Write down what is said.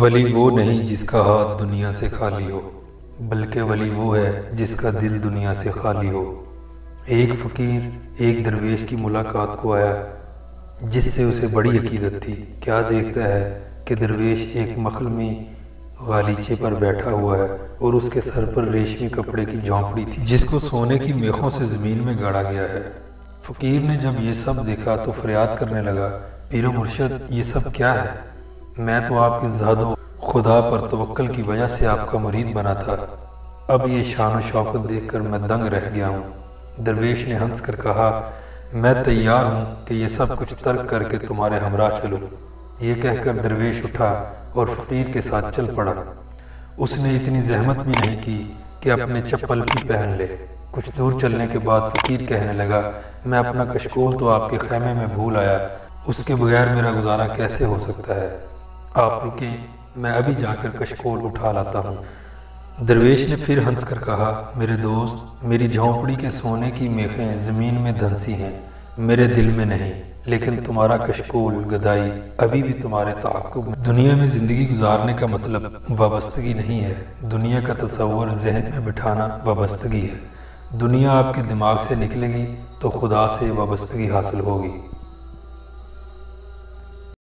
ولی وہ نہیں جس کا ہاتھ دنیا سے خالی ہو، بلکہ ولی وہ ہے جس کا دل دنیا سے خالی ہو۔ ایک فقیر ایک درویش کی ملاقات کو آیا جس سے اسے بڑی عقیدت تھی۔ کیا دیکھتا ہے کہ درویش ایک مخلمی غالیچے پر بیٹھا ہوا ہے اور اس کے سر پر ریشمی کپڑے کی جھونپڑی تھی جس کو سونے کی میخوں سے زمین میں گاڑا گیا ہے۔ فقیر نے جب یہ سب دیکھا تو فریاد کرنے لگا، پیر و مرشد، یہ سب کیا ہے؟ میں تو آپ کے زہد و خدا پر توکل کی وجہ سے آپ کا مرید بنا تھا، اب یہ شان و شوکت دیکھ کر میں دنگ رہ گیا ہوں۔ درویش نے ہنس کر کہا، میں تیار ہوں کہ یہ سب کچھ ترک کر کے تمہارے ہمراہ چلوں۔ یہ کہہ کر درویش اٹھا اور فقیر کے ساتھ چل پڑا۔ اس نے اتنی زحمت بھی نہیں کی کہ اپنے چپل بھی پہن لے۔ کچھ دور چلنے کے بعد فقیر کہنے لگا، میں اپنا کشکول تو آپ کے خیمے میں بھول آیا، اس کے بغیر میرا گزارا کیسے ہو سکتا ہے؟ آپ رکیں، میں ابھی جا کر کشکول اٹھا لاتا ہوں۔ درویش نے پھر ہنس کر کہا، میرے دوست، میری جھونپڑی کے سونے کی میخیں زمین میں دھنسی ہیں، میرے دل میں نہیں، لیکن تمہارا کشکول گدائی ابھی بھی تمہارے تعاقب میں۔ دنیا میں زندگی گزارنے کا مطلب وابستگی نہیں ہے، دنیا کا تصور ذہن میں بٹھانا وابستگی ہے۔ دنیا آپ کے دماغ سے نکلے گی تو خدا سے وابستگی حاصل ہوگی۔